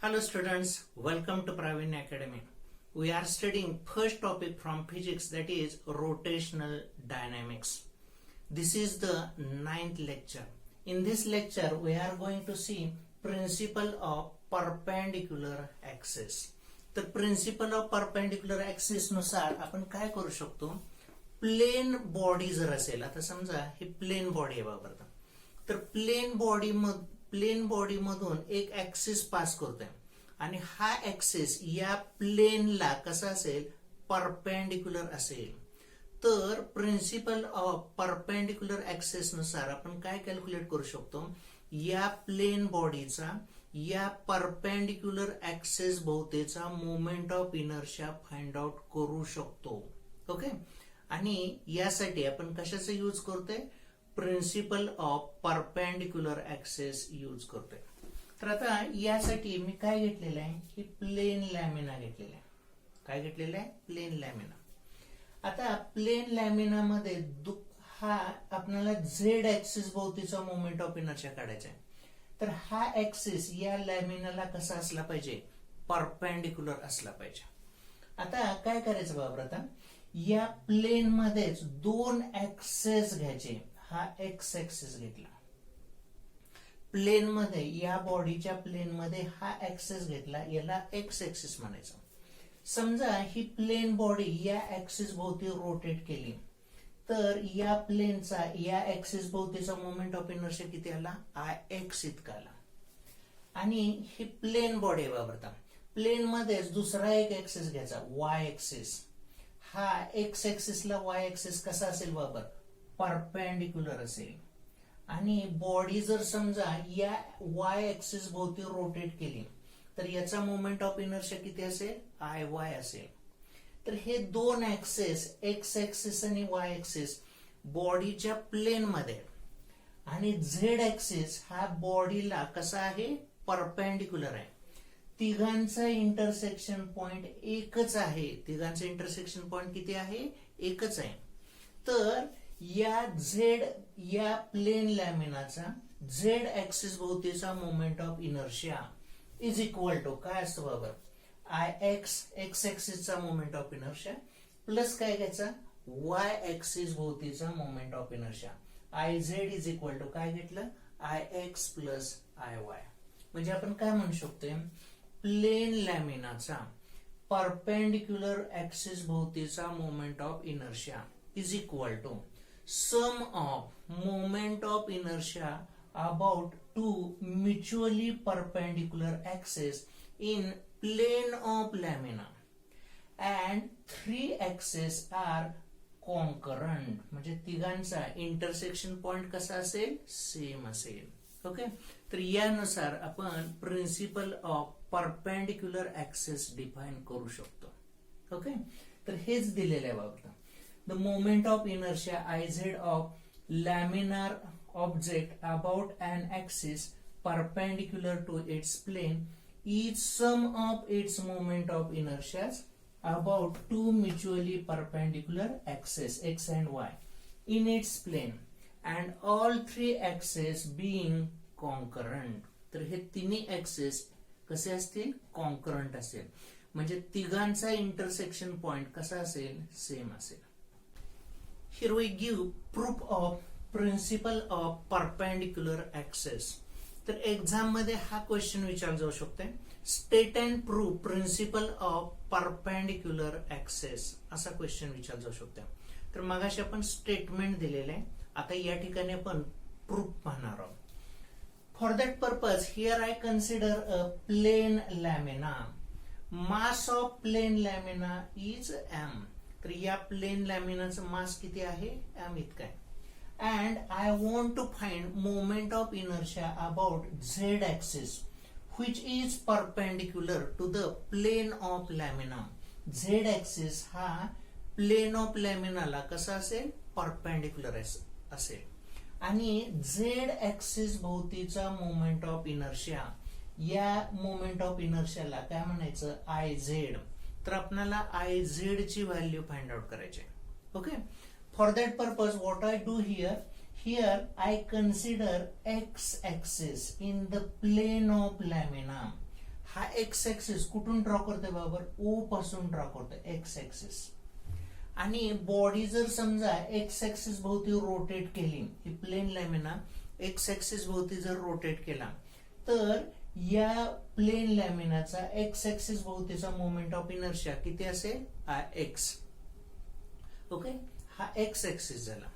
Hello students, welcome to Praveen Academy. We are studying first topic from physics, that is rotational dynamics. This is the 9th lecture. In this lecture we are going to see principle of perpendicular axis. तर principal of perpendicular axis नुसार आपण काय करू शकतो, plain body जर असेल, आता समजा ही प्लेन बॉडी आहे बाबा, तर प्लेन बॉडी मधून एक ऍक्सिस पास करतोय आणि हा ऍक्सिस या प्लेनला कसा असेल, परपेंडिक्युलर असेल. तर प्रिन्सिपल ऑफ परपेंडिक्युलर ऍक्सिस नुसार आपण काय कॅल्क्युलेट करू शकतो, या प्लेन बॉडीचा या परपेंडिक्युलर ऍक्सिस भोवतीचा moment of inertia find out करू शकतो. ओके, आणि यासाठी आपण कशाचा यूज करतोय, principle of perpendicular axis use करतोय. तर आता यासाठी मी काय घेतलेलं आहे, ही प्लेन लॅमिना घेतलेला आहे. काय घेतलेलं आहे, प्लेन लॅमिना. आता प्लेन लॅमिना मध्ये हा आपल्याला झेड ऍक्सिस भोवतीचा मोमेंट ऑफ इनर्शिया काढायचा आहे. तर हा ऍक्सिस या लॅमिनाला कसा असला पाहिजे, परपेंडिक्युलर असला पाहिजे. आता काय करायचं बाबा, आता या प्लेन मध्येच दोन ऍक्सिस घ्यायचे. हा एक्स ऍक्सिस घेतला प्लेन मध्ये, या बॉडीच्या प्लेन मध्ये हा ऍक्सिस घेतला, याला एक्स ऍक्सिस म्हणायचं. समजा ही प्लेन बॉडी या ऍक्सिस भोवती रोटेट केली, तर या प्लेनचा या ऍक्सिस भोवतीचा मोमेंट ऑफ इनर्शिया किती आला, आय एक्स इतका आला. आणि ही प्लेन बॉडी आहे बाबा, प्लेन मध्येच दुसरा एक ऍक्सिस घ्यायचा, वाय ऍक्सिस. हा एक्स ऍक्सिसला वाय ऍक्सिस कसा असेल बाबा, परपेंडिक्युलर असेल. आणि बॉडी जर समजा या वाय ऍक्सिस भोवती रोटेट केली, तर याचा मोमेंट ऑफ इनर्शिया किती असेल, आय वाय असेल. तर हे दोन ऍक्सिस, एक्स ऍक्सिस आणि वाय ऍक्सिस बॉडीच्या प्लेन मध्ये, आणि झेड ऍक्सिस हा बॉडीला कसा आहे, परपेंडिक्युलर आहे. तिघांचा इंटरसेक्शन पॉइंट एकच आहे. तिघांचा इंटरसेक्शन पॉइंट किती आहे, एकच आहे. तर या प्लेन लॅमिनाचा झेड ऍक्सिस भोवतीचा moment of inertia is equal to काय असतो बाबा, आय एक्स, एक्स ऍक्सिसचा मोमेंट ऑफ इनर्शिया प्लस काय घ्यायचा, वाय ऍक्सिस भोवतीचा moment of inertia. I Z is equal to काय घेतलं, I X plus I Y. म्हणजे आपण काय म्हणू शकतोय, प्लेन लॅमिनाचा परपेंडिक्युलर ऍक्सिस भोवतीचा moment of inertia is equal to sum of moment of inertia about two mutually perpendicular axis in plane of lamina and three axes are concurrent. म्हणजे तिघांचा intersection point कसा असेल, सेम असेल. Okay, तर यानुसार आपण principle of perpendicular axis define करू शकतो. ओके, तर हेच दिलेलं आहे बाबा. The moment of inertia I Z of laminar object about an axis perpendicular to its plane is sum of its moment of inertia about two mutually perpendicular axes x and y in its plane and all three axes being concurrent. तर हे तिन्ही access कसे असतील, concurrent असेल. म्हणजे तिघांचा intersection point कसा असेल, सेम असेल. Here we give proof of principle of perpendicular axis. तर एक्झाम मध्ये हा क्वेश्चन विचारला जाऊ शकतो, state and prove principle of perpendicular axis, असा क्वेश्चन विचारला जाऊ शकतो. तर मगाशी आपण स्टेटमेंट दिलेले आहे, आता या ठिकाणी आपण प्रूफ पाहणार आहोत. For that purpose here I consider a plane lamina. Mass of plane lamina is M. तर या प्लेन लॅमिनाचं मास किती आहे, एम इतका आहे. And I want to find moment of inertia about z axis which is perpendicular to the plane of lamina. Z axis हा plane of lamina ला कसा असेल, परपेंडिक्युलर असेल. आणि z axis भोवतीचा मोमेंट ऑफ इनर्शिया, या मोमेंट ऑफ इनर्शियाला काय म्हणायचं, आय झेड. तर आपल्याला आय झेड ची व्हॅल्यू फाइंड आउट करायची. Okay, for that purpose what I do here I consider x axis in the plane of lamina. हा एक्स ऍक्सिस कुठून ड्रॉ करतोय बरोबर, ओ पासून ड्रॉ करतोय एक्स ऍक्सिस. आणि बॉडी जर समजा एक्स ऍक्सिस भोवती रोटेट केली, ही प्लेन लॅमिना एक्स ऍक्सिस भोवती जर रोटेट केला, तर या प्लेन लॅमिनाचा एक्स ऍक्सिस भोवतीचा मोमेंट ऑफ इनर्शिया किती असेल, एक्स. ओके, हा एक्स ऍक्सिस झाला.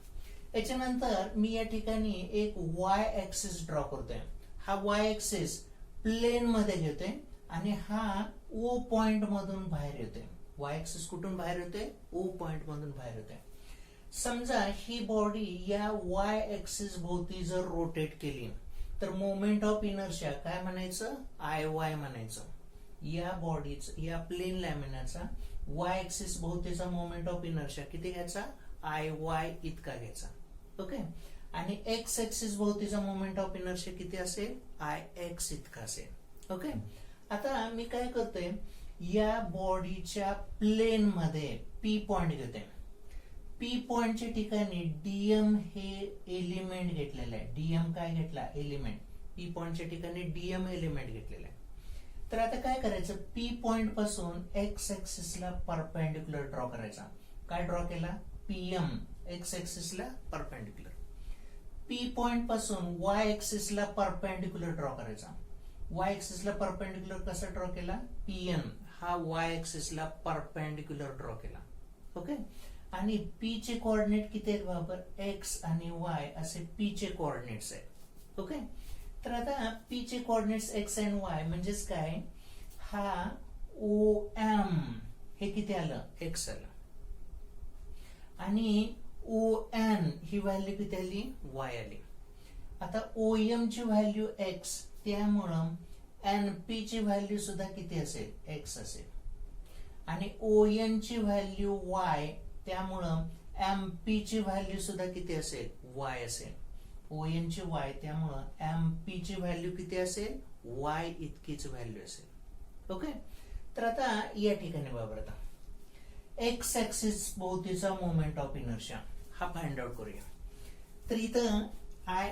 याच्यानंतर मी या ठिकाणी एक वाय ऍक्सिस ड्रॉ करतोय. हा वाय ऍक्सिस प्लेन मध्ये घेतोय आणि हा ओ पॉइंट मधून बाहेर येतोय. वाय ऍक्सिस कुठून बाहेर येतोय, ओ पॉइंट मधून बाहेर येतोय. समजा ही बॉडी या वाय ऍक्सिस भोवती जर रोटेट केली, तर मोमेंट ऑफ इनर्शिया काय म्हणायचं, आय वाय म्हणायचं. या बॉडीचा, या प्लेन लॅमिनाचा वाय ऍक्सिस भोवतीचा मोमेंट ऑफ इनर्शिया किती घ्यायचा, आय वाय इतका घ्यायचा. ओके, आणि एक्स ऍक्सिस भोवतीचा मोमेंट ऑफ इनर्शिया किती असेल, आय एक्स इतका असेल. ओके, आता मी काय करतोय, या बॉडीच्या प्लेन मध्ये पी पॉइंट घेतोय. पी पॉइंटच्या ठिकाणी डीएम हे एलिमेंट घेतलेलं आहे. डीएम काय घेतला, एलिमेंट. पी पॉइंटच्या ठिकाणी डीएम एलिमेंट घेतलेला आहे. तर आता काय करायचं, पी पॉइंट पासून एक्स ऍक्सिसला परपेंडिक्युलर ड्रॉ करायचा. काय ड्रॉ केला, पीएम एक्स ऍक्सिसला परपेंडिक्युलर. पी पॉइंट पासून वाय ऍक्सिसला परपेंडिक्युलर ड्रॉ करायचा. वाय ऍक्सिसला परपेंडिक्युलर कसा ड्रॉ केला, पीएन हा वाय ऍक्सिसला परपेंडिक्युलर ड्रॉ केला. ओके, आणि पी चे कोऑर्डिनेट किती आहेत बरोबर, एक्स आणि वाय असे पी चे कोऑर्डिनेट्स आहेत. ओके, तर आता पी चे कोऑर्डिनेट्स एक्स अँड वाय म्हणजेच काय, हा ओ एम हे किती आलं, एक्स आलं. आणि ओ एन ही व्हॅल्यू किती आली, वाय आली. आता ओ एम ची व्हॅल्यू एक्स, त्यामुळं एन पी ची व्हॅल्यू सुद्धा किती असेल, एक्स असेल. आणि ओ एन ची व्हॅल्यू वाय, त्यामुळं एम पी ची व्हॅल्यू सुद्धा किती असेल, वाय असेल. ओ एन ची वाय, त्यामुळं एम पी ची व्हॅल्यू किती असेल, वाय इतकीच व्हॅल्यू असेल. ओके, तर आता या ठिकाणी बाबा आता एक्स ऍक्सिस भोवतीचा मोमेंट ऑफ इनर्शिया हा फाइंड आउट करूया. तर इथं I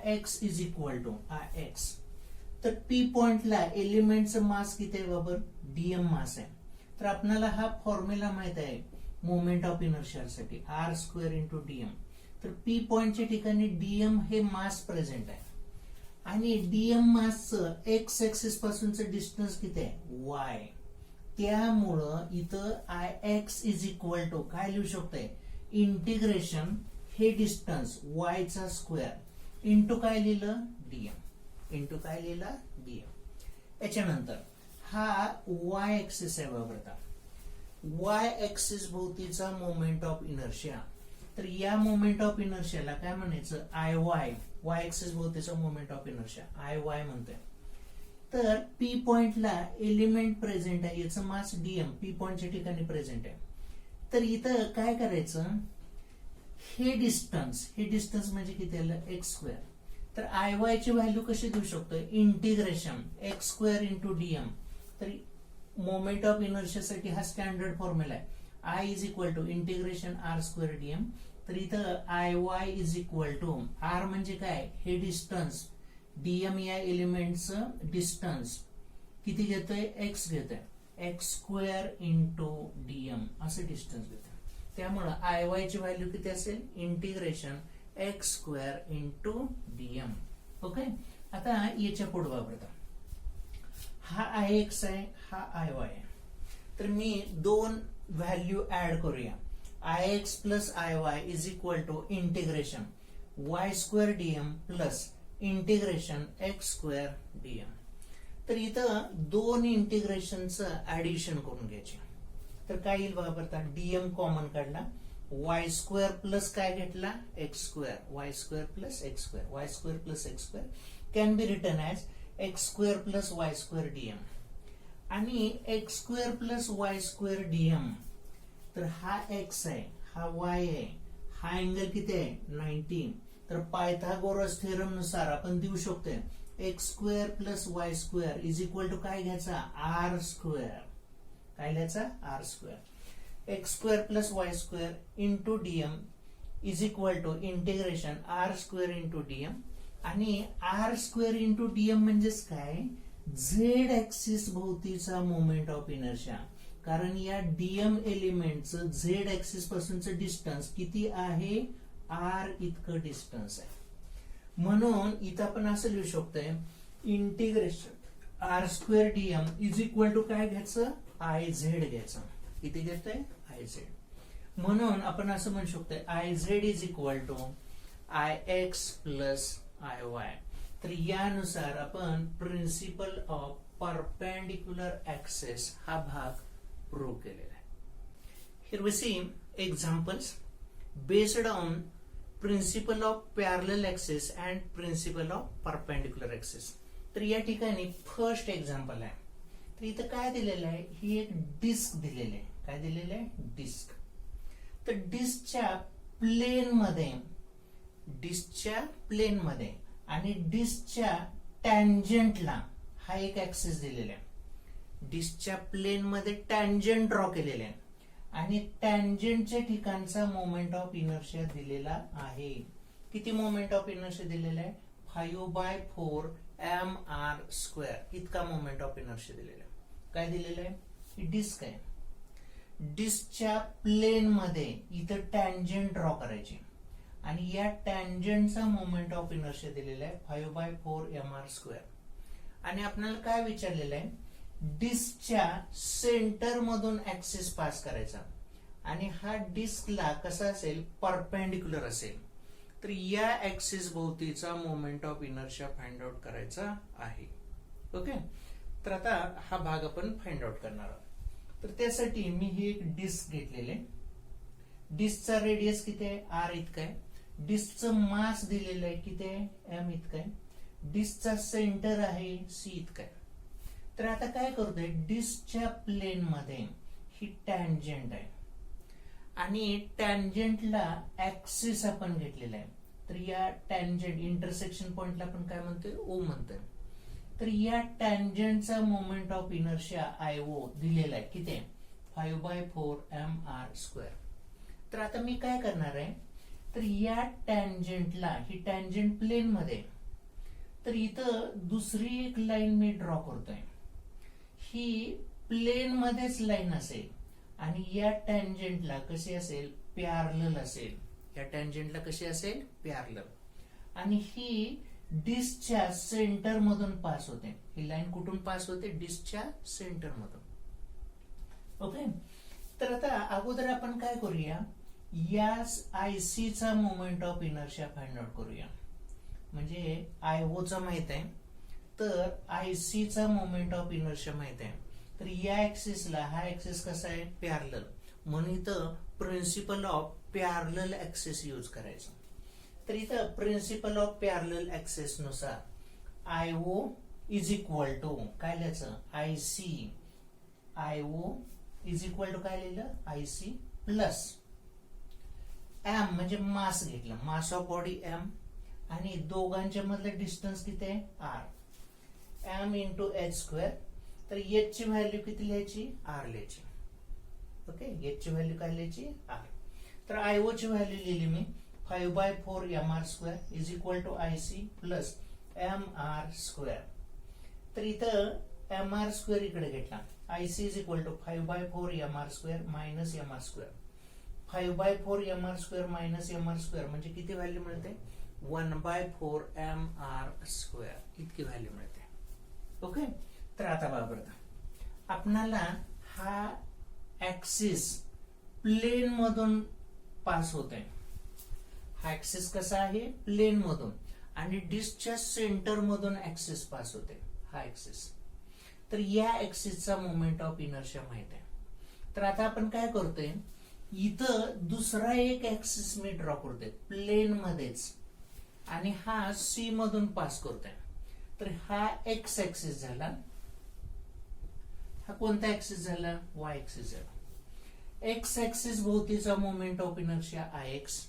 X is equal to I X. तर पी पॉइंटला एलिमेंटचं मास किती आहे बाबा, डीएम मास आहे. तर आपल्याला हा फॉर्म्युला माहित आहे मोमेंट ऑफ इनर्शियासाठी, आर स्क्वेअर इंटू डीएम. तर पी पॉइंटच्या ठिकाणी डीएम हे मास प्रेझेंट आहे. आणि डीएम मासचं एक्स ऍक्सिस पासूनचं डिस्टन्स किती आहे, वाय. त्यामुळं इथं I X is equal to काय लिहू शकतोय, इंटिग्रेशन हे डिस्टन्स वायचा स्क्वेअर इंटू काय लिहिलं, डीएम. इंटू काय लिहिला, डीएम. याच्यानंतर हा वाय ऍक्सिस आहे बरोबर. वाय ऍक्सिस भोवतीचा मोमेंट ऑफ इनर्शिया. तर या मोमेंट ऑफ इनर्शियाला काय म्हणायचं, आय वाय. वाय ऍक्सिस भोवतीचा moment of inertia I Y म्हणतोय. तर पी पॉइंटला एलिमेंट प्रेझेंट आहे, याचं मास डीएम पी पॉइंटच्या ठिकाणी प्रेझेंट आहे. तर इथं काय करायचं, हे डिस्टन्स म्हणजे किती आलं, एक्स स्क्वेअर. तर आय वाय ची व्हॅल्यू कशी देऊ शकतो, integration X square into DM. तर मोमेंट ऑफ इनर्शियासाठी हा स्टँडर्ड फॉर्म्युला आहे, I is equal to integration R square DM. तर इथं I Y is equal to R म्हणजे काय, हे डिस्टन्स, डीएम या एलिमेंटचं डिस्टन्स किती घेतोय, एक्स घेतोय, एक्स स्क्वेअर इंटू डीएम असं डिस्टन्स घेतोय. त्यामुळं आय वाय ची व्हॅल्यू किती असेल, integration X square into DM. Okay, आता याच्या पुढे वापरता हा आय एक्स आहे, हा आय वाय आहे. तर मी दोन व्हॅल्यू ऍड करूया, I X plus I Y is equal to integration Y square DM plus integration X square DM. तर इथं दोन इंटिग्रेशनचं ऍडिशन करून घ्यायचे. तर काय येईल बघा, डीएम कॉमन काढला, वाय स्क्वेअर प्लस काय घेतला, X square, Y square plus X square, Y square plus X square can be return as X square plus Y square DM. आणि X square plus Y square DM, तर हा x आहे, हा Y आहे, हा angle किती आहे, 90. तर पायथागोरस थेरम नुसार आपण देऊ शकतोय X square plus Y square is equal to काय घ्यायचा, आर स्क्वेअर. काय लिहायचा, R square. X square plus Y square into DM is equal to integration R square into DM. आणि आर स्क्वेअर इंटू डीएम म्हणजेच काय, Z axis भोवतीचा moment of inertia, कारण या डीएम एलिमेंटचं झेड ऍक्सिस पासूनचं डिस्टन्स किती आहे, आर इतकं डिस्टन्स आहे. म्हणून इथं आपण असं लिहू शकतोय, integration R square DM is equal to काय घ्यायचं, आय झेड घ्यायचं. किती घेतोय, आय झेड. म्हणून आपण असं म्हणू शकतोय I Z is equal to I X plus I Y. तर यानुसार आपण प्रिन्सिपल ऑफ परपेंडिक्युलर ऍक्सेस हा भाग प्रूव्ह केलेला आहे. Here we see examples based on principle of parallel axes and principle of perpendicular axes. तर या ठिकाणी फर्स्ट एक्झाम्पल आहे. तर इथं काय दिलेलं आहे, ही एक डिस्क दिलेली आहे. काय दिलेलं आहे, डिस्क. तर डिस्कच्या प्लेनमध्ये आणि डिस्कच्या टॅन्जंटला हा एक ऍक्सिस दिलेला आहे. डिस्कच्या प्लेनमध्ये टॅन्जंट ड्रॉ केलेले आहे आणि टॅन्जंटच्या ठिकाणचा मोमेंट ऑफ इनर्शिया दिलेला आहे. किती मोमेंट ऑफ इनर्शिया दिलेला आहे, 5/4 mr². इतका मोमेंट ऑफ इनर्शिया दिलेला आहे. काय दिलेलं आहे, ही डिस्क आहे. डिस्कच्या प्लेन मध्ये इथं टॅन्जंट ड्रॉ करायची आणि या टॅन्जंटचा मोमेंट ऑफ इनर्शिया दिलेला आहे 5/4 mr². आणि आपल्याला काय विचारलेलं आहे, डिस्कच्या सेंटर मधून ऍक्सिस पास करायचा आणि हा डिस्कला कसा असेल, परपेंडिक्युलर असेल. तर या ऍक्सिस भोवतीचा moment of inertia find out करायचा आहे. ओके, तर आता हा भाग आपण फाइंड आउट करणार आहोत. तर त्यासाठी मी ही एक डिस्क घेतलेले. डिस्कचा रेडियस किती आहे, आर इतका आहे. डिस्कचं मास दिलेलं आहे किती आहे, एम इतका आहे. डिस्कचा सेंटर आहे सी इतका आहे. तर आता काय करतोय, डिस्कच्या प्लेन मध्ये ही टॅन्जंट आहे आणि टॅन्जंटला ऍक्सिस आपण घेतलेला आहे. तर या टॅन्जंट इंटरसेक्शन पॉइंटला आपण काय म्हणतोय, ओ म्हणतोय. तर या टॅन्जंटचा मोमेंट ऑफ इनर्शिया आयओ दिलेला आहे किती आहे, 5/4 mr². तर आता मी काय करणार आहे, तर या टॅन्जंटला, ही टॅन्जंट प्लेन मध्ये, तर इथं दुसरी एक लाईन मी ड्रॉ करतोय. ही प्लेन मध्येच लाईन असेल आणि या टॅन्जंटला कशी असेल, पॅरलल असेल. या टॅन्जंटला कशी असेल, पॅरलल. आणि ही डिस्कच्या सेंटर मधून पास होते. ही लाईन कुठून पास होते, डिस्कच्या सेंटर मधून. ओके, तर आता अगोदर आपण काय करूया, या आयसी चा moment of inertia find out करूया. म्हणजे आयओ चा माहित आहे, तर आयसी चा मोमेंट ऑफ इनर्शिया माहित आहे. तर या ऍक्सिसला हा ऍक्सिस कसा आहे, पॅरलल. म्हणून इथं principle of parallel axis use करायचं. तर इथं प्रिन्सिपल ऑफ पॅरलल ऍक्सिस नुसार आयओ इज इक्वल टू काय लिहायचं, IC. IO is equal to काय लिहिलं, आयसी प्लस एम म्हणजे मास घेतलं, मास ऑफ बॉडी एम आणि दोघांच्या मधलं डिस्टन्स किती आहे, आर. M into h². तर एच ची व्हॅल्यू किती लिहायची, आर लिहायची. ओके, एच ची व्हॅल्यू काय लिहायची, आर. तर आयओ ची व्हॅल्यू लिहिली मी 5/4 mr² is equal to IC plus mr². तर इथं mr² इकडे घेतला, IC is equal to 5/4 mr² minus mr². 5/4 mr² minus mr² म्हणजे किती व्हॅल्यू मिळते, 1/4 mr². इतकी व्हॅल्यू मिळते. ओके, तर आता बघा बरं, आपणाला हा ऍक्सिस प्लेन मधून पास होत आहे. हा ऍक्सिस कसा आहे, प्लेन मधून, आणि डिस्कच्या सेंटर मधून ऍक्सिस पास होते, हा ऍक्सिस. तर या ऍक्सिसचा मोमेंट ऑफ इनर्शिया माहित आहे. तर आता आपण काय करतोय, इथं दुसरा एक ऍक्सिस मी ड्रॉ करतोय प्लेन मध्येच आणि हा सी मधून पास करतोय. तर हा एक्स ऍक्सिस झाला. हा कोणता ऍक्सिस झाला, वाय ऍक्सिस झाला. एक्स ऍक्सिस भोवतीचा moment of inertia I X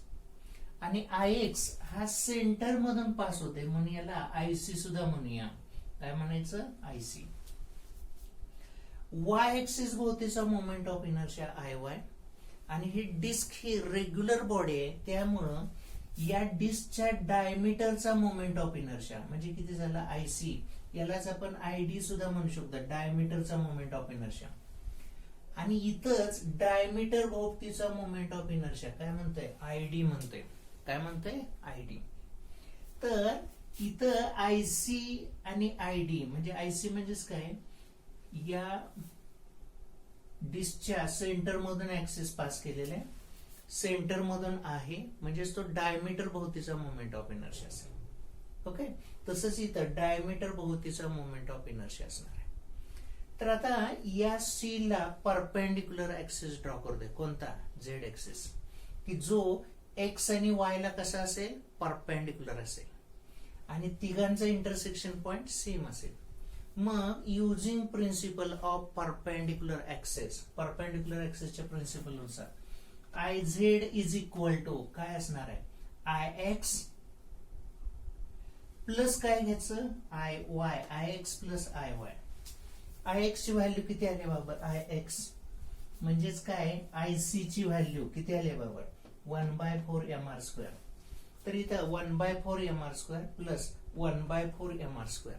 आणि आय एक्स हा सेंटर मधून पास होते म्हणून याला आयसी सुद्धा म्हणूया. काय म्हणायचं, आयसी. वाय ऍक्सिस भोवतीचा moment of inertia I Y आणि ही डिस्क ही रेग्युलर बॉडी आहे, त्यामुळं या डिस्कच्या डायमीटरचा मोमेंट ऑफ इनर्शिया म्हणजे किती झाला, आयसी यालाच आपण आयडी सुद्धा म्हणू शकतो, डायमीटरचा मोमेंट ऑफ इनर्शिया. आणि इथंच डायमीटर भोवतीचा मोमेंट ऑफ इनर्शिया काय म्हणतोय, आयडी म्हणतोय. काय म्हणतोय, आयडी. तर इथं आयसी आणि आयडी म्हणजे आयसी म्हणजेच काय, या डिस्कच्या सेंटर मधून ऍक्सिस पास केलेला आहे, सेंटर मधून आहे म्हणजेच तो डायमीटर भोवतीचा मोमेंट ऑफ इनर्शिया असेल. ओके, तसंच इथं डायमीटर भोवतीचा मोमेंट ऑफ इनर्शिया असणार आहे. तर आता या सी ला परपेंडिक्युलर ऍक्सिस ड्रॉ करू दे. कोणता, झेड ऍक्सिस, की जो एक्स आणि वाय ला कसा असेल, परपेंडिक्युलर असेल आणि तिघांचा इंटरसेक्शन पॉइंट सेम असेल. मग using principle of perpendicular axis, perpendicular ऍक्सिसच्या प्रिन्सिपल नुसार I Z is equal to काय असणार आहे, आय एक्स प्लस काय घ्यायचं, I Y, I X plus I Y. I X ची व्हॅल्यू किती आली बाबा, आय एक्स म्हणजेच काय, आय सी ची व्हॅल्यू किती आली बाबा, 1/4 mr². तर इथं 1/4 mr² plus 1/4 mr²,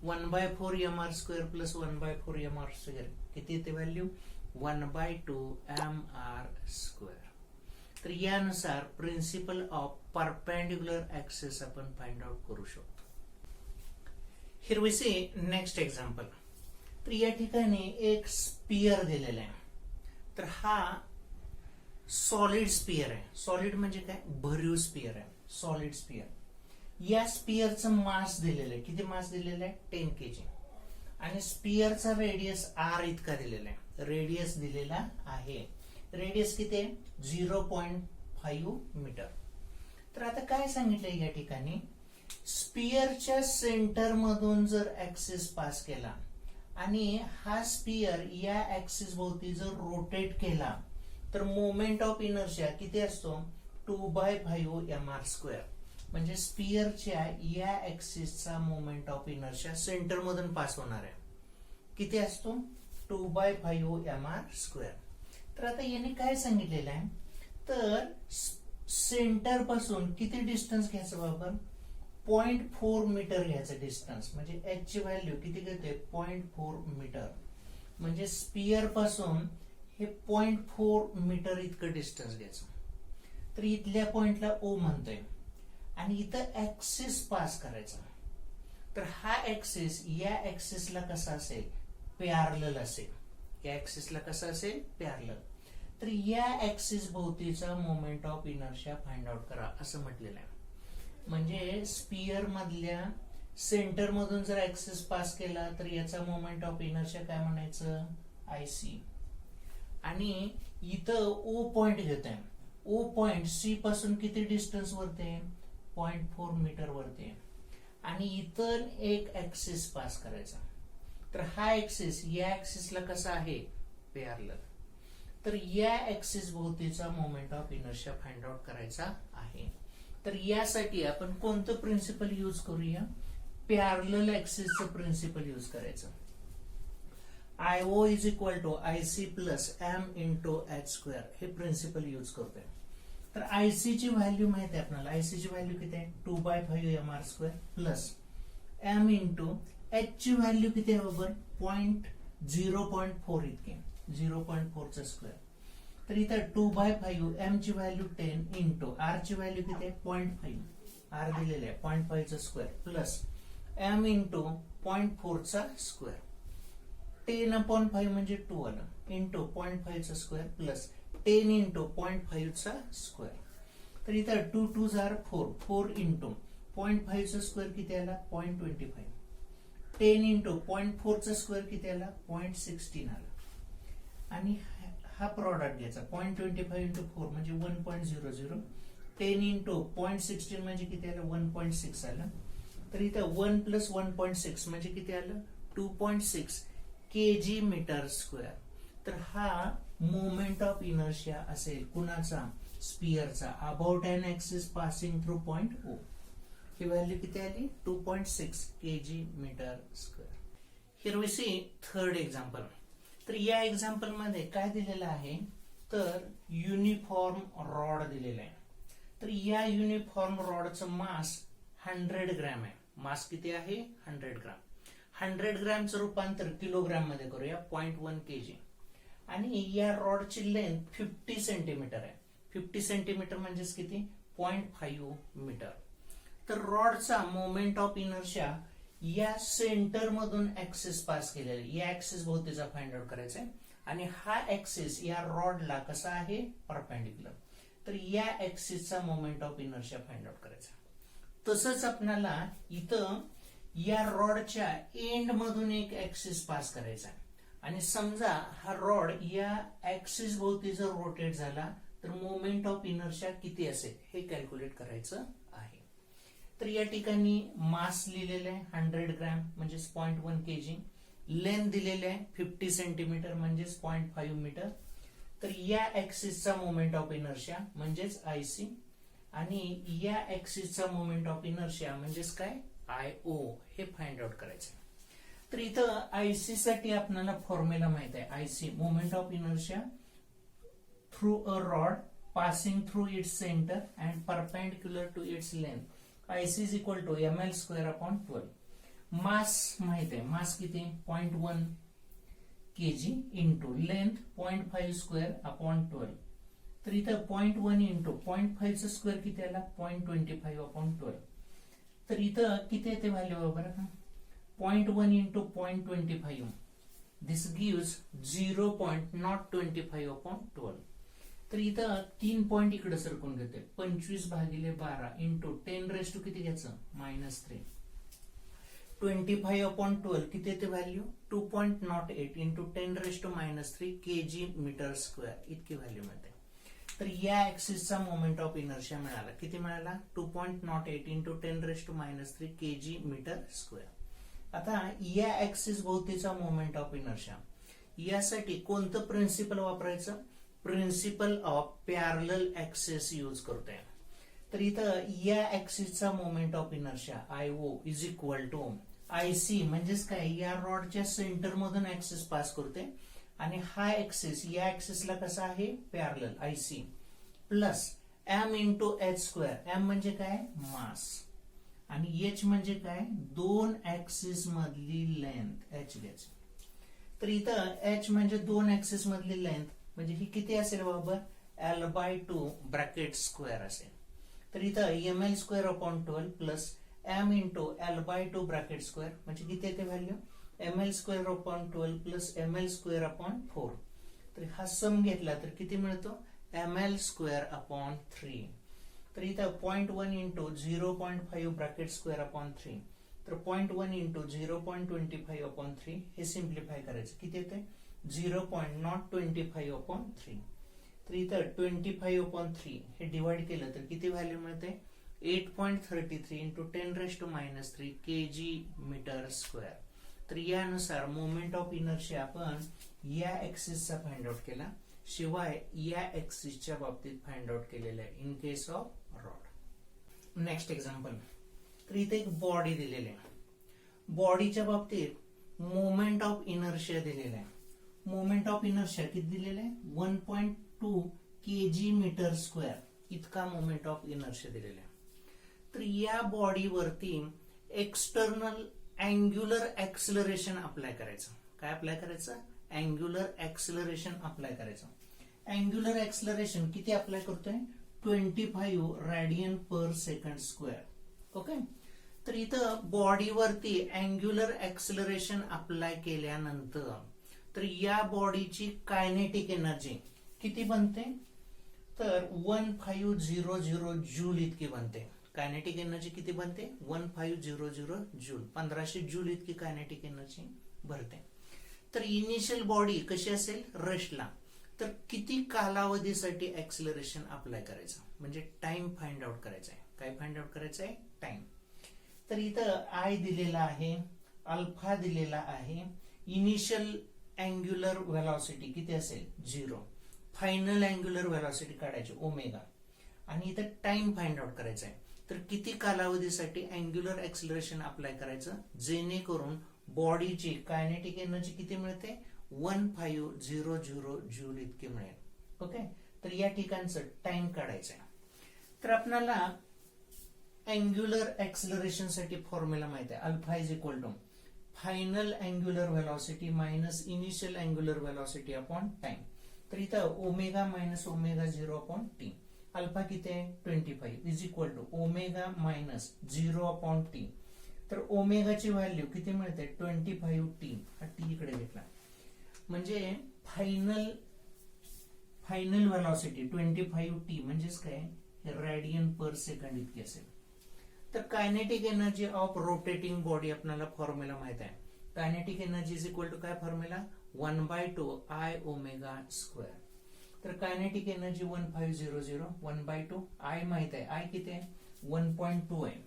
1/4 mr² plus 1/4 mr² किती येते व्हॅल्यू, 1/2 mr². तर यानुसार प्रिन्सिपल ऑफ परपेंडिक्युलर ऍक्सिस आपण फाइंड आउट करू शकतो. Here we see next example. तर या ठिकाणी एक स्पियर दिलेला आहे. तर हा सॉलिड स्पियर आहे. सॉलिड म्हणजे काय, भरीव स्पियर आहे, सॉलिड स्पियर. या स्पियरचं मास दिलेलं आहे, किती मास दिलेलं आहे, 10 kg. आणि स्पियरचा रेडियस आर इतका दिलेला आहे, रेडियस दिलेला आहे. रेडियस किती आहे, 0.5 मीटर. तर आता काय सांगितलंय या ठिकाणी, स्पियरच्या सेंटर मधून जर ऍक्सिस पास केला आणि हा स्पियर या ऍक्सिस भोवती जर रोटेट केला तर मोमेंट ऑफ इनर्शिया किती असतो, 2/5 mr². म्हणजे स्पियरच्या या ऍक्सिसचा मोमेंट ऑफ इनर्शिया सेंटर मधून पास होणार आहे, किती असतो, 2/5 mr². तर आता याने काय सांगितलेलं आहे, तर सेंटर पासून किती डिस्टन्स घ्यायचं बाबा, 0.4 मीटर घ्यायचं डिस्टन्स. म्हणजे एच ची व्हॅल्यू किती घेतोय, 0.4 मीटर. म्हणजे स्पियर पासून हे 0.4 मीटर इतकं डिस्टन्स घ्यायचं. तर इथल्या पॉइंटला ओ म्हणतोय आणि इथं ऍक्सिस पास करायचा. तर हा ऍक्सिस या ऍक्सिसला कसा असेल, पॅरलल असेल. या ऍक्सिसला कसा असेल, पॅरलल. तर या ऍक्सिस भोवतीचा moment of inertia find out करा असं म्हटलेलं आहे. म्हणजे स्पियर मधल्या सेंटर मधून जर ऍक्सिस पास केला तर याचा मोमेंट ऑफ इनर्शिया काय म्हणायचं, आयसी. आणि इथं ओ पॉइंट घेत आहे, ओ पॉइंट सी पासून किती डिस्टन्स वरते, 0.4 मीटर वरते. आणि इतर एक ऍक्सिस पास करायचा. तर हा ऍक्सिस या ऍक्सिसला कसा आहे, पॅरलल. तर या ऍक्सिस भोवतीचा moment of inertia find out करायचा आहे. तर यासाठी आपण कोणतं प्रिन्सिपल यूज करूया, पॅरलल ऍक्सिसचं प्रिन्सिपल यूज करायचं. IO is equal to IC plus M into h², हे प्रिन्सिपल यूज करतोय. तर IC ची व्हॅल्यू माहिती आहे आपल्याला, IC ची व्हॅल्यू किती आहे, 2/5 mr² plus M into h ची व्हॅल्यू किती आहे बरोबर, 0.4 इतके, 0.4 चा स्क्वेअर. तर इथं 2/5, M ची व्हॅल्यू 10 इंटू R ची व्हॅल्यू किती आहे, 0.5, R दिलेले आहे 0.5 चा स्क्वेअर प्लस M इंटू 0.4 चा स्क्वेअर. 10/5 म्हणजे 2 आलं, इंटू 0.5 चा स्क्वेअर प्लस 10 इंटू 0.5 चा स्क्वेअर. तर इथं 2 2 जार 4, 4 इंटू 0.5 चा स्क्वेअर किती आला, 0.25. 10 इंटू 0.4 चा स्क्वेअर किती आला, 0.16 आला. आणि हा प्रॉडक्ट घ्यायचा, 0.25 इंटू 4 म्हणजे 1.00, 10 इंटू 0.16 म्हणजे किती आलं, 1.6 आलं. तर इथं 1 प्लस 1.6 म्हणजे किती आलं, 2.6 kg मीटर स्क्वेअर. तर हा मोमेंट ऑफ इनर्शिया असेल कुणाचा, स्पियरचा, about an axis passing through point O. ही व्हॅल्यू किती आली, 2.6 kg metre square. Here we see third example. तर या एक्झाम्पल मध्ये काय दिलेलं आहे, तर युनिफॉर्म रॉड दिलेला आहे. तर या युनिफॉर्म रॉडचं मास 100 ग्रॅम आहे. मास किती आहे, 100 ग्रॅम. 100 ग्रॅमचं रूपांतर किलोग्राम मध्ये करूया 0.1 kg. आणि या रॉडची लेंथ 50 सेंटीमीटर आहे. 50 सेंटीमीटर म्हणजेच किती 0.5 मीटर. तर रॉडचा मोमेंट ऑफ इनर्शिया या सेंटर मधून ऍक्सिस पास केलेला आहे. या ऍक्सिस भोवतीचा फाइंड आउट करायचा आहे. आणि हा ऍक्सिस या रॉडला कसा आहे परपेंडिक्युलर. तर या ऍक्सिसचा moment of inertia find out करायचा. तसंच आपल्याला इथं या रॉडच्या एंड मधून एक ऍक्सिस पास करायचा आहे. आणि समजा हा रॉड या ऍक्सिस भोवती जर रोटेट झाला तर मोमेंट ऑफ इनर्शिया किती असेल हे कॅल्क्युलेट करायचं आहे. तर या ठिकाणी मास लिहिलेलं आहे 100 ग्रॅम म्हणजेच 0.1 kg. लेंथ दिलेले आहे 50 सेंटीमीटर म्हणजेच 0.5 मीटर. तर या ऍक्सिसचा मोमेंट ऑफ इनर्शिया म्हणजेच आयसी आणि या ऍक्सिसचा मोमेंट ऑफ इनर्शिया म्हणजेच काय आयओ हे फाइंड आउट करायचं. तर इथं आयसी साठी आपल्याला फॉर्म्युला माहित आहे. IC moment of inertia through a rod passing through its centre and perpendicular to its length. IC is equal to ml²/12. Mass माहित आहे. मास किती 0.1 kg इंटू लेंथ 0.5² तर इथं 0.1 इंटू 0.5 स्क्वेअर किती आला 0.25/12. तर इथं किती येते व्हॅल्यू बरोबर का 0.1 इंटू 0.25 दिस गिव्स 0.025/12. तर इथं 3 पॉइंट इकडे सरकून घेते 25/12 इंटू 10 किती घ्यायचं -3. 25/12 किती येते value 2.08 into 10⁻³ kg metre square इतकी व्हॅल्यू मिळते. तर या ऍक्सिसचा मोमेंट ऑफ इनर्शिया मिळाला किती मिळाला 2.08 इंटू 10⁻³ kg मीटर स्क्वेअर. आता या ऍक्सिस भोवतीचा मोमेंट ऑफ इनर्शिया यासाठी कोणतं प्रिन्सिपल वापरायचं principle of parallel axis use करतोय. तर इथं या ऍक्सिसचा moment of inertia IO is equal to IC म्हणजेच काय या रॉडच्या सेंटर मधून ऍक्सिस पास करते आणि हा ऍक्सिस या ऍक्सिसला कसा आहे parallel IC plus M into h². M म्हणजे काय मास आणि एच म्हणजे काय दोन ऍक्सिस मधली लेंथ एच घ्यायची. तर इथं एच म्हणजे दोन ऍक्सिस मधली लेंथ म्हणजे ही किती असेल बाबा L/2 ब्रॅकेट स्क्वेअर असेल. तर इथं ml²/12 plus m into L/2 bracket square म्हणजे किती येते व्हॅल्यू ml²/12 प्लस ml²/4. तर हा सम घेतला तर किती मिळतो ml²/3. तर इथं 0.1 इंटू 0.5 ब्रॅकेट स्क्वेअर/3 तर 0.1 इंटू 0.25/3 हे सिम्प्लिफाय करायचं किती येते 0.025/3. तर इथं 25/3 हे डिवाइड केलं तर किती व्हॅल्यू मिळते 8.33 इंटू 10⁻³ kg मीटर स्क्वेअर. तर यानुसार मोमेंट ऑफ इनर्शिया आपण या ऍक्सिसचा फाइंड आउट केला शिवाय या ऍक्सिसच्या बाबतीत फाइंड आउट केलेलं आहे in case of rod. Next example. तर इथे एक बॉडी दिलेली आहे. बॉडीच्या बाबतीत मोमेंट ऑफ इनर्शिया दिलेला आहे. मोमेंट ऑफ इनर्शिया किती दिलेला आहे 1.2 kg मीटर स्क्वेअर इतका मोमेंट ऑफ इनर्शिया दिलेला आहे. तर या बॉडीवरती एक्सटर्नल अँग्युलर ऍक्सलरेशन अप्लाय करायचं. काय अप्लाय करायचं अँग्युलर ऍक्सलरेशन अप्लाय करायचं. अँग्युलर ऍक्सलरेशन किती अप्लाय करतोय 25 रेडियन पर सेकंड स्क्वेअर. ओके. तर इथं बॉडीवरती अँग्युलर ऍक्सलरेशन अप्लाय केल्यानंतर तर या बॉडीची कायनेटिक एनर्जी किती बनते तर 1500 जूल इतकी बनते. कायनेटिक एनर्जी किती बनते 1500 जूल 1500 जूल इतकी कायनेटिक एनर्जी भरते. तर इनिशियल बॉडी कशी असेल रेस्टला. तर किती कालावधीसाठी ऍक्सलरेशन अप्लाय करायचं म्हणजे टाइम फाइंड आउट करायचा आहे. काय फाइंड आउट करायचं आहे टाइम. तर इथं आय दिलेला आहे अल्फा दिलेला आहे. इनिशियल अँग्युलर व्हेलॉसिटी किती असेल 0. फायनल अँग्युलर व्हेलॉसिटी काढायची ओमेगा आणि इथं टाइम फाइंड आउट करायचा आहे. तर किती कालावधीसाठी अँग्युलर ऍक्सलरेशन अप्लाय करायचं जेणेकरून बॉडीची कायनेटिक एनर्जी किती मिळते 1500 जूल इतकी मिळेल. ओके. तर या ठिकाणचं टाइम काढायचं आहे. तर आपल्याला अँग्युलर ऍक्सलरेशन साठी फॉर्म्युला माहिती आहे alpha is equal to final angular velocity minus initial angular velocity upon time. तर इथं omega minus omega 0 upon T. Alpha किती आहे 25 is equal to omega minus 0 upon T. तर ओमेगाची व्हॅल्यू किती मिळते 25 टी. हा टी इकडे घेतला म्हणजे फायनल व्हेलॉसिटी 25 टी म्हणजेच काय रेडियन पर सेकंड इतकी असेल. तर kinetic energy of rotating body आपल्याला फॉर्म्युला माहित आहे. Kinetic energy is equal to काय फॉर्म्युला 1/2 I ओमेगा स्क्वेअर. तर कायनेटिक एनर्जी 1500 1/2 I माहित आहे. I किती आहे 1.2 आहे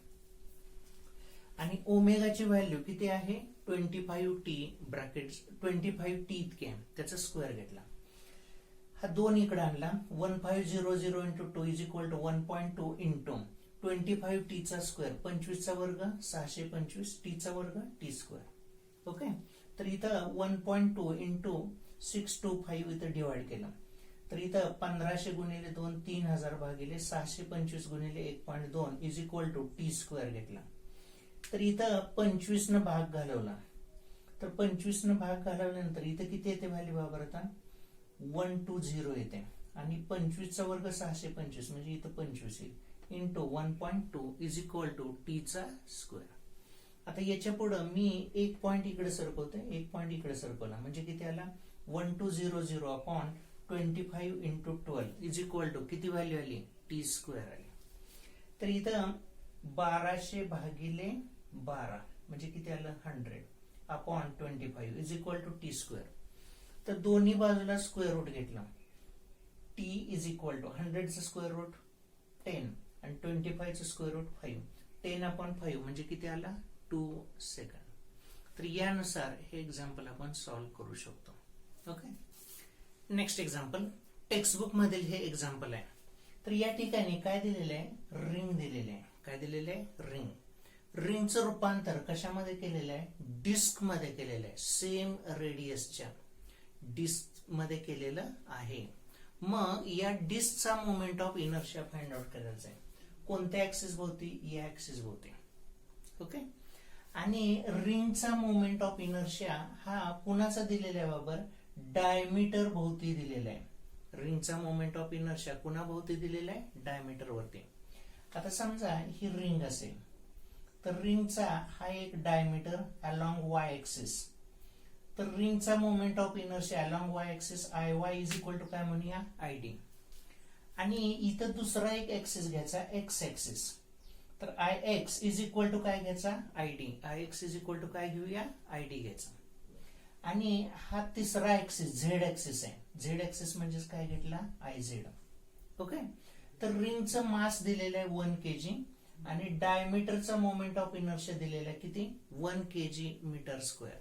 आणि ओमेगाची व्हॅल्यू किती आहे 25 टी ब्रॅकेट 25 टी इतके आहे. त्याचा स्क्वेअर घेतला. हा 2 इकडे आणला 1500 into 2 is equal to 1.2 into 25 T चा स्क्वेअर 25 चा वर्ग 625 टी चा वर्ग टी स्क्वेअर. ओके. तर इथं 1.2 इंटू 625 इथं डिवाइड केलं. तर इथं 1500 गुणिले 2 3000 भागिले 625 गुणिले 1.2 is equal to T square घेतला. तर इथं 25 न भाग घालवला. तर 25 न भाग घालवल्यानंतर इथं किती येते व्हॅल्यू वापरता 120 येते आणि 25 चा वर्ग 625 म्हणजे इथं 25 येईल into 1.2 is equal to T चा स्क्वेअर. आता याच्या पुढे मी एक पॉइंट इकडे सरकवते एक पॉइंट इकडे सरकवला म्हणजे किती आला 1200 upon 25 into 12 is equal to किती व्हॅल्यू आली टी स्क्वेअर आली. तर इथं 1200 भागिले 12 म्हणजे किती आलं 100 upon 25 is equal to T square. तर दोन्ही बाजूला स्क्वेअर रूट घेतला. टी इज इक्वल टू 100 चा स्क्वेअर रूट 10 आणि 25 चा स्क्वेअर रूट 5 10 अपॉन 5 म्हणजे किती आला 2 सेकंड. तर यानुसार हे एक्झाम्पल आपण सॉल्व्ह करू शकतो. ओके. नेक्स्ट एक्झाम्पल टेक्स्टबुक मधील हे एक्झाम्पल आहे. तर या ठिकाणी काय दिलेलं आहे रिंग दिलेले आहे. काय दिलेलं आहे रिंग. रिंगचं रूपांतर कशामध्ये केलेलं आहे डिस्क मध्ये केलेलं आहे. सेम रेडियसच्या डिस्क मध्ये केलेलं आहे. मग या डिस्कचा moment of inertia find out करायचा आहे. कोणत्या ऍक्सिस भोवती या ऍक्सिस भोवती. ओके. आणि रिंगचा मोमेंट ऑफ इनर्शिया हा कुणाचा दिलेला आहे बाबर डायमीटर भोवती दिलेला आहे. रिंगचा मोमेंट ऑफ इनर्शिया कुणा भोवती दिलेला आहे डायमीटर वरती. आता समजा ही रिंग असेल तर रिंगचा हा एक डायमीटर अलॉंग वाय ऍक्सिस. तर रिंगचा moment of inertia along Y axis I Y is equal to काय म्हणूया आय डी. आणि इथं दुसरा एक ऍक्सिस घ्यायचा एक्स ऍक्सिस. तर I X is equal to काय घ्यायचा I D. I X is equal to काय घेऊया आय डी घ्यायचा. आणि हा तिसरा ऍक्सिस झेड ऍक्सिस आहे. झेड ऍक्सिस म्हणजेच काय घेतला आय झेड. ओके. तर रिंगचं मास दिलेलं आहे 1 kg आणि डायमीटरचा मोमेंट ऑफ इनर्शिया दिलेला आहे किती 1 kg मीटर स्क्वेअर.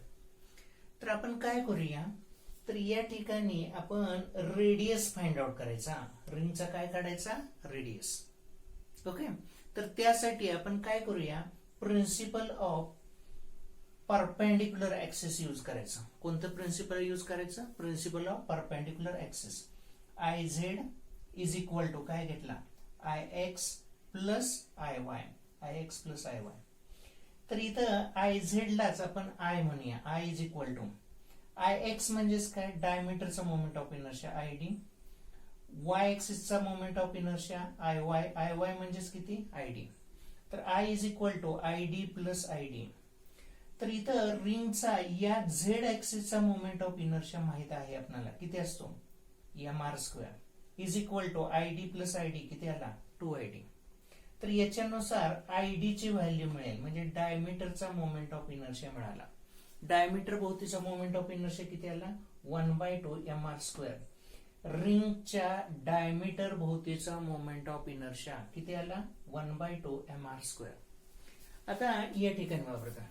तर आपण काय करूया तर या ठिकाणी आपण रेडियस फाइंड आउट करायचा. रिंगचा काय काढायचा रेडियस. ओके. तर त्यासाठी आपण काय करूया principle of perpendicular axis use करायचं. कोणतं प्रिन्सिपल यूज करायचं principle of perpendicular axis. I Z is equal to काय घेतला I X plus I Y. I X plus I Y. तर इथं आय झेड लाच आपण आय म्हणूया. I is equal to I X म्हणजेच काय डायमीटरचा moment of inertia I D. Y एक्सिसचा moment of inertia I Y. I Y म्हणजेच किती आय डी. तर I is equal to I D plus I D. तर इथं रिंगचा या झेड ऍक्सिसचा मोमेंट ऑफ इनर्शिया माहित आहे आपल्याला किती असतो M R square is equal to I D plus I D किती आला 2ID. तर याच्यानुसार आयडी ची व्हॅल्यू मिळेल म्हणजे डायमीटरचा मोमेंट ऑफ इनर्शिया मिळाला. डायमीटर भोवतीचा मोमेंट ऑफ इनर्शिया किती आला 1/2 mr स्क्वेअर. रिंगच्या डायमीटर भोवतीचा मोमेंट ऑफ इनर्शिया किती आला 1/2 mr स्क्वेअर. आता या ठिकाणी वापरता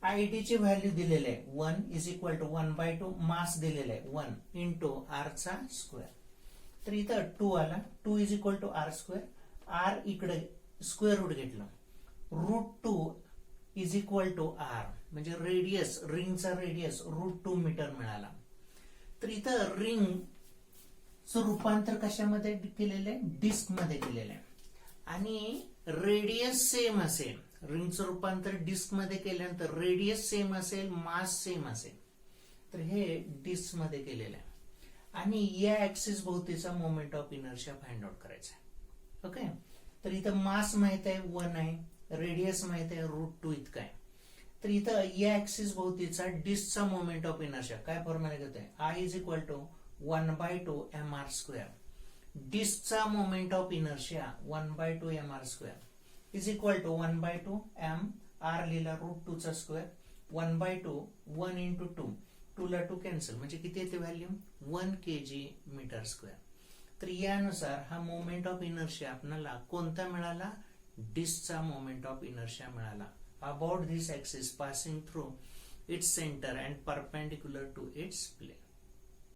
आयडी ची व्हॅल्यू दिलेली आहे 1 इज इक्वल टू 1/2 मास दिलेला आहे 1 इंटू आर चा स्क्वेअर. तर इथं 2 आला 2 is equal to R square. R इकडे स्क्वेअर रूट घेतलं √2 इज इक्वल टू आर म्हणजे रेडियस रिंगचा रेडियस √2 मीटर मिळाला. तर इथं रिंगचं रूपांतर कशामध्ये केलेलं आहे डिस्क मध्ये केलेलं आहे आणि रेडियस सेम असेल, रिंगचं रूपांतर डिस्क मध्ये केल्यानंतर रेडियस सेम असेल, मास सेम असेल, तर हे डिस्क मध्ये केलेलं आहे. आणि या ऍक्सिस भोवतीचा moment of inertia find out करायचा आहे. ओके, तर इथं मास माहित आहे 1 आहे, रेडियस माहित आहे √2 इतका आहे. तर इथं या ऍक्सिस भोवतीचा डिस्कचा मोमेंट ऑफ इनर्शिया काय फॉर्म्युला घेतोय, I is equal to 1/2 mr². डिस्कचा moment of inertia 1/2 mr² is equal to 1/2 m r लिहिला √2 स्क्वेअर 1/2 1 इंटू 2, 2 ला 2 कॅन्सल, म्हणजे किती येते व्हॅल्यू 1 kg/m². तर यानुसार हा मोमेंट ऑफ इनर्शिया आपल्याला कोणता मिळाला, डिस्कचा मोमेंट ऑफ इनर्शिया मिळाला about this axis passing through its centre and perpendicular to its plain.